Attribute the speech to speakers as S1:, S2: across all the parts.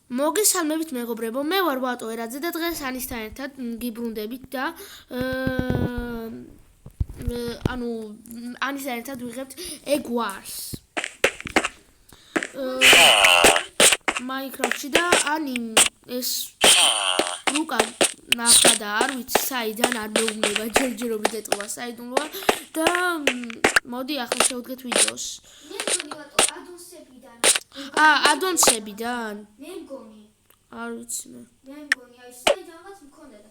S1: მოგესალმებით მეგობრებო, მე ვარ ვატო ერაძე და დღეს ანისთან ერთად გიბრუნდებით და ანისთან ერთად ვიღებთ Egg Wars Minecraft-ში და ეს ლუკა ნახა და არ ვიცი საიდან არ მეუბნება ჯერჯერობით ეტყობა საიდუმლოა და მოდი ახლა შევდგეთ ვიდეოს. ადონსებიდან?
S2: მე მგონი.
S1: არ ვიცი მე.
S2: მე მგონი, აი საიდანაც მქონდა და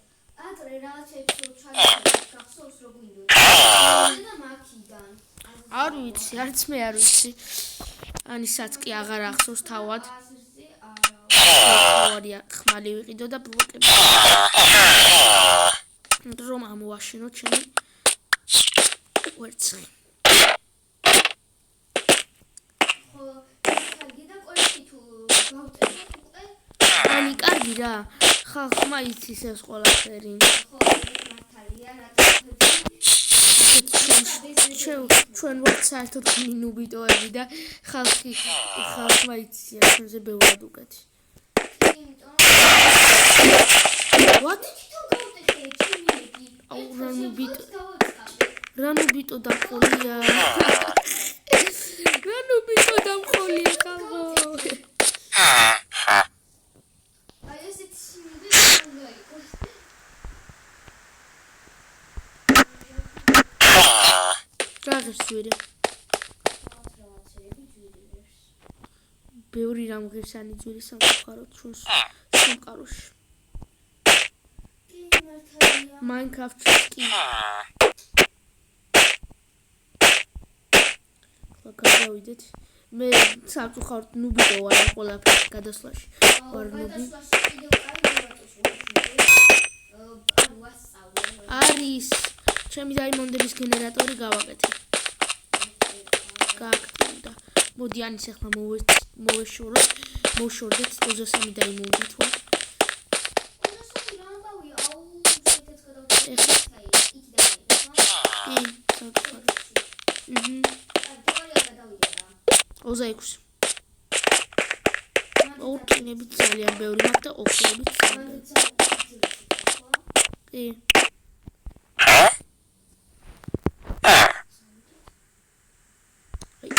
S2: ადრე რაღაცებს ჩაიწერე, გახსოვს რომ გვინდოდა. და მაქიდან.
S1: არ ვიცი, არც მე არ ვიცი. ანისაც კი აღარ ახსოვს თავად. ავარია ხმალი ვიყიდო და ბლოკები. რომ ამოვაშინო ჩემი ვერცხლი. Ani კარგი რა. ხალხმა იცის ეს ყველაფერი. ჩვენ ვართ საერთოდ ნუბიტოები და ხალხმა იცის ჩვენზე ბევრად უკეთი. What? რანუბიტო დამყოლია. რანუბიტო დამყოლია ხალხო. Ძვირი. ბევრი რამ ღირსანი ძვირი სამყაროთ ჩვენს სამყაროში. Minecraft-ში კი. გადავიდეთ. მე სამწუხაროდ ნუბიტო ვარ ამ ყველაფრის გადასვლაში. ვარ ნუბი. არის ჩემი დაიმონდების გენერატორი გავაკეთე. გააკეთდა. მოდი ანის ახლა მოვშორდეთ 23 დაიმონდით ვარ. ოზაიქს. ოქინებით ძალიან ბევრი მაქვს და ოქინებით ძალიან.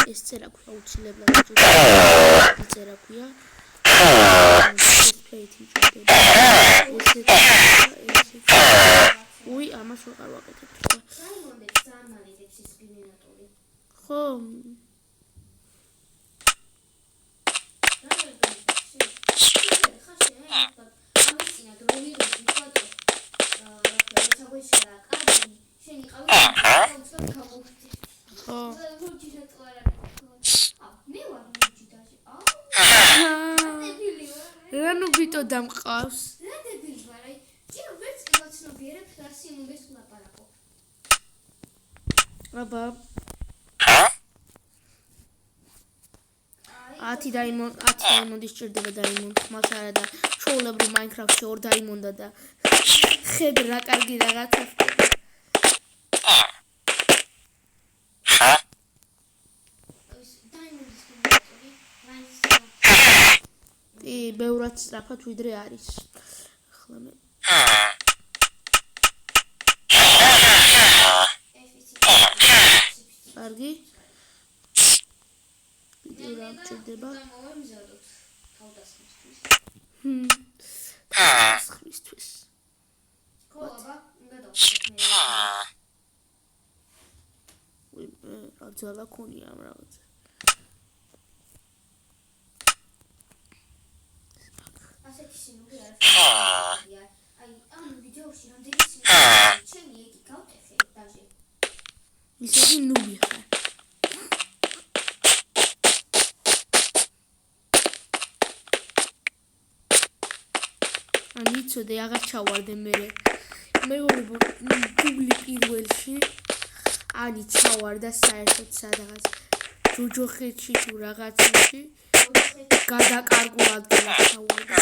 S1: ეს წერა ქვია უცილებლად წერა ქვია უი ამას ვეღარ ვაკეთებ ხო რანუბიტო დამყავს.
S2: რა დებილი ვარ, აი, ჯერ ვერც ილოცნობიერებ და სიმუნდეს ვლაპარაკო.
S1: აბა. 10 დაიმონდი სჭირდება დაიმონდ, ხმალს არა და ჩვეულებრივ Minecraft-ში 2 დაიმონდა და ხედ რა კარგი რაღაცა. ბევრად სწრაფად ვიდრე არის. ახლა მე კარგი. ვიდეო რა მჭირდება? თავდასხმისთვის.
S2: ხო, აბა, გადავხსნე.
S1: უი, რა ძალა ქონია ამ რაღაცა.
S2: ასეთი სინუღი არ არის. აი, ამ ვიდეოში რამდენი სინუღი ჩემი ეკი გავტეხე დაჟე.
S1: ისეთი ნუბი ხარ. ან იცოდე აღარ ჩავარდე მე. მეორე დუბლი პირველში ანი ჩავარდა საერთოდ სადღაც ჯოჯოხეთში თუ რაღაცაში. გადაკარგულ ადგილას ჩავარდა.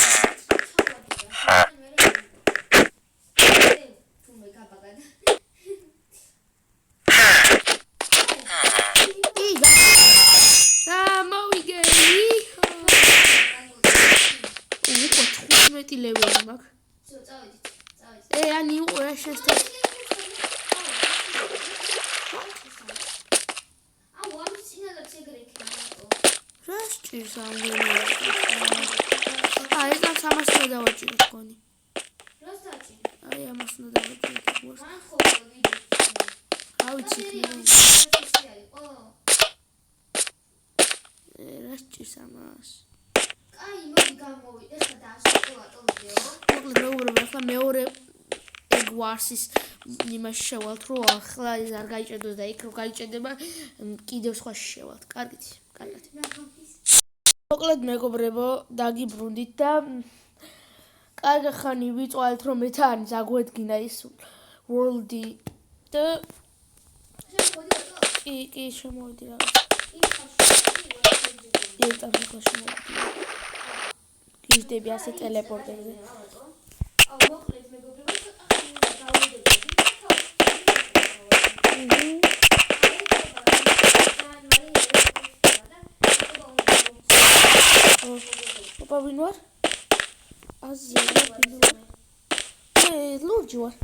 S1: 15 ლეველი მაქვს.
S2: всё, წავედით.
S1: Ani უყურე შესთან.
S2: აუ, ამის წინადაც ეგრე იქნება.
S1: რა სჭირს ამ გემს? ეს ამ 300 უნდა დავაჭირო თქვენი.
S2: რას დაჭირე?
S1: ამას უნდა დავაჭირო თქვენ.
S2: მან ხოლმე ვიდეო.
S1: რა ვიცი, რა სჭირს ამას?
S2: კაი, მოდი გამოვიდე, ხა დაასრულო ვიდეო.
S1: მოკლედ ახლა მეორე ეგვარსის იმას შევალთ, რომ ახლა ეს არ გაიჭედოს და იქ რო გაიჭედება, კიდევ სხვა შევალთ. კარგით. მოკლედ მეგობრებო, დაგიბრუნდით და კარგი ხანი ვიწვალეთ, რომ მეთანის აგვედგინა ის world-ი და კი შემოვიდი რაღაც. გიჟდები ასე ტელეპორტებზე.
S2: აუ, მოკლედ მეგობრებო, ცოტა ხანი დავიდეთ.
S1: Opa, vin var? Azıcık vin var. Lurcu var.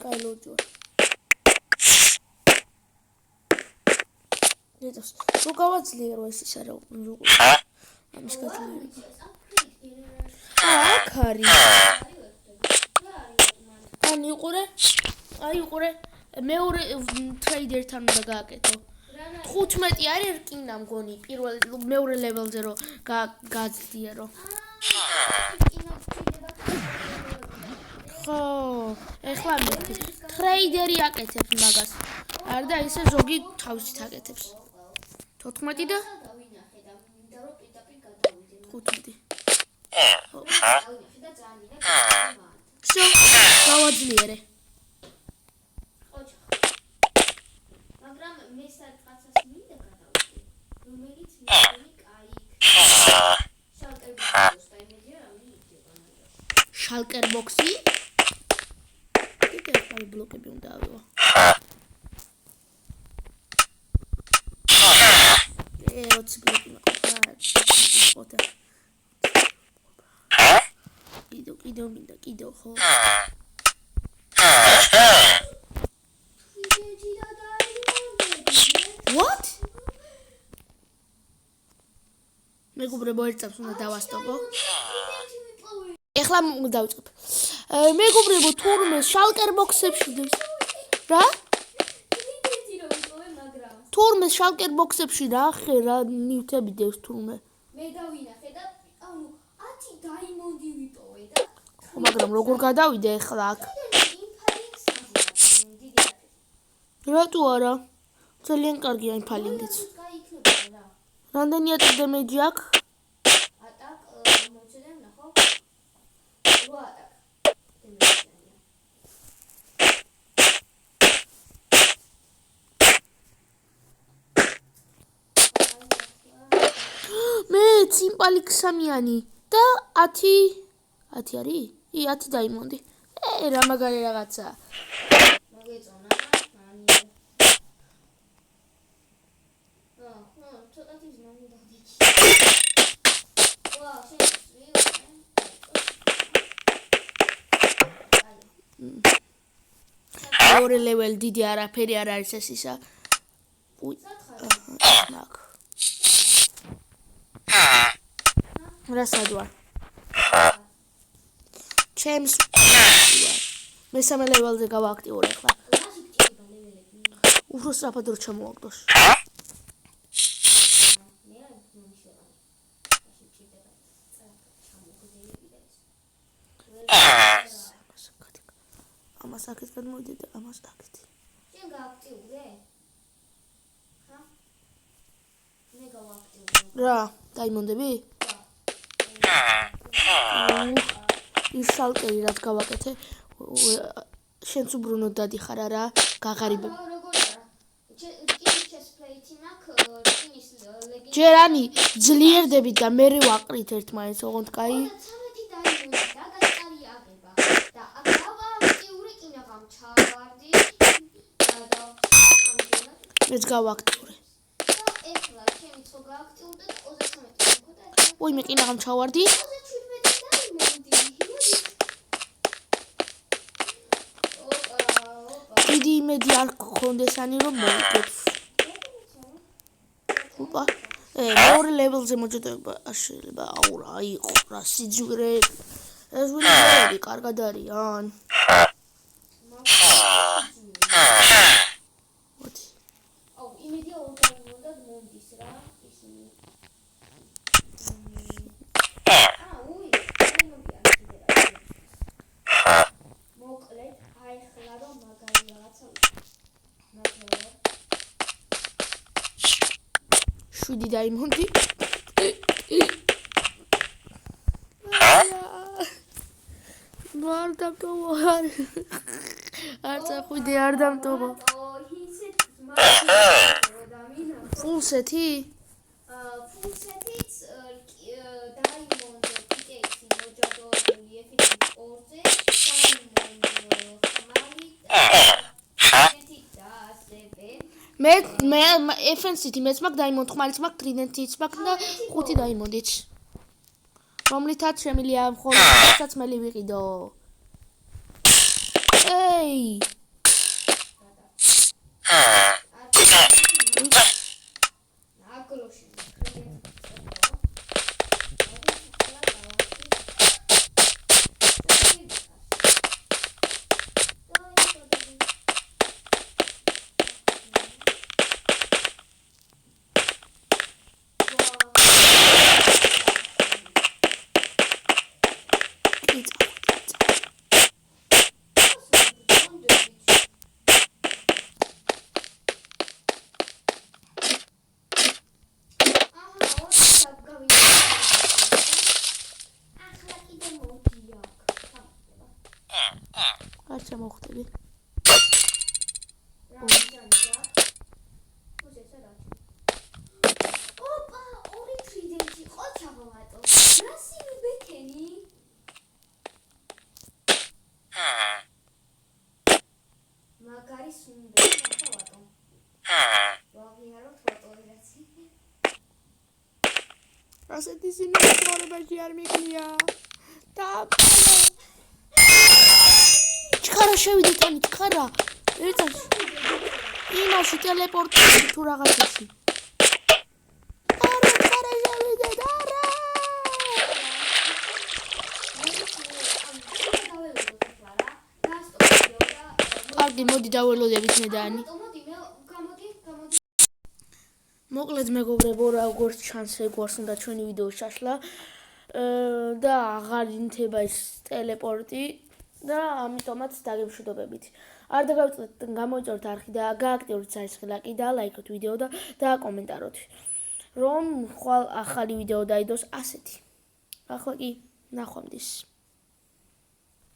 S1: Kay lurcu var. Ne diyorsun? Bu kavatsılıyor o esi şarı. Amış katılıyor. Kari. Ani yuqure? Ay yuqure. მეორე ტრეიდერთან უნდა გააკეთო. 15 არის რკინა მგონი პირველ მეორე ლეველზე რომ გაძლიერო. ხო, ეხლა მე ტრეიდერი აკეთებს მაგას. არ და ისე ზოგი თავისით აკეთებს. 14 და 15. всё, გავაძლიერე.
S2: მაგრამ მე სადღაცას მინდა გადავიდე, რომელიც მიგონი კაი შალკერბოქსს და იმედია რა მიგდება მაგას.
S1: შალკერბოქსი? კიდევ ხარ ბლოკები უნდა ავიღო. 20 ბლოკი მაქვს. კიდევ მინდა, კიდევ ხო? What? მეგობრებო, ერთ წამს უნდა დავასტობო. ეხლა დავიწყებ. მეგობრებო, თურმე შალკერბოქსებში დევს. რა? თურმე შალკერბოქსებში რა ხე რა ნივთები დევს თურმე.
S2: მე დავინახე და ანუ 10 დაიმონდი ვიპოვე და
S1: მაგრამ როგორ გადავიდე ეხლა აქ? რატო არა? ძალიან კარგია იმ ფალინგიც. რამდენი ატაკ დემეჯი აქვს?
S2: ატაკ მოვცადე ნახო. 8 ატაკ. დემეჯია.
S1: მე სიმპალი ქსამიანი და 10 არის? 10 დაიმონდი. რა მაგარი რაღაცა.
S2: მოგეწონა. ცოტათი ზმანი დავდიჭი. ვა, შენ
S1: ორი ლეველი დიდი არაფერი არ არის ეს ისა. უი. ნაკ. რა სადვარ? ჩემს მესამე ლეველზე გავაქტიურე ახლა. უფრო სწრაფად რო ჩამოვაგდოს. ამას აქეთ გადმოვიდე და ამას აქეთ.
S2: შენ გააქტიურე? ხა? მე გავაქტიურე.
S1: რა, დაიმონდები? ის შალკერი რაც გავაკეთე, შენც უბრუნო დადიხარ არა, გაღარიბებ.
S2: როგორ არა? ჩეს პლეიტი მაქვს, რკინის ლეგი.
S1: ჯერ ანი ძლიერდებით და მე ვაყრით ერთმანეთს, ოღონდ კაი.
S2: 13 დაიმონდი და გასწარი აღება. და გავაქტიურე კინაღამ ჩავარდი და ამჯერად
S1: მეც გავაქტიურე.
S2: და ეხლა ჩემი ხო გააქტიურდა
S1: ой, მე ყინაღამ ჩავარდი.
S2: 17 დაიმონდი.
S1: დიდი იმედი არ გქონდესანი რომ მოვიგებ. ოპა. მეორე ლეველზე მოჭედება შეიძლება აურა იყო რა სიძვირე. ეს ვინმე კარგად არიან. მოდი.
S2: აუ, იმედია ორ დაიმონდად მონდის რა ისინი. უი, დაიმონდი არ შეიძლება. მოკლედ, აი ხლა რომ მაგარი რაღაცა ვიყო.
S1: 7 დაიმონდი. არ დამტოვა. არ წახვიდე, არ დამტოვა. ფულსეთი?
S2: ფულსეთიც დაიმონდ პიკექსი მოჯადოებული ეფექტი 2-ზე, დაიმონდ ხმალი და ასევე
S1: მე FNCT მეც მაგ დაიმონდ ხმალიც მაგ ტრიდენტიც მაგ და 5 დაიმონდიც. რომლითაც შემიძლია მხოლოდ საცმელი ვიყიდო. ეი!
S2: აგროში
S1: არ ჩამოვხდები.
S2: ოპა, ორი ტრიდენტი ყო ჩავავატო. რა სიმი ბექენი? მაგარი სუნდე ჩავავატო. ვაღიაროთ ფოტოები.
S1: ასეთი სინები ცხოვრებაში არ მიგია. დაბალო. ჩქარა შევიდე თანი, ჩქარა. ერთად. იმაში ტელეპორტი თუ რაღაცაში. არა, ჩქარა შევიდე, არა. კარგი, მოდი დაველოდებით მე და ანი. მოკლედ მეგობრებო, როგორც ჩანს, ეგ უნდა ჩვენი ვიდეოს ჩაშლა და აღარ ინთება ეს ტელეპორტი და ამიტომაც დაგემშვიდობებით. არ დაგავიწყდეთ გამოიწეროთ არხი და გააქტიუროთ საერთო ლайკი და ლაიქოთ ვიდეო და დააკომენტაროთ, რომ ხვალ ახალი ვიდეო დაიდოს ასეთი. ახლა კი ნახვამდის.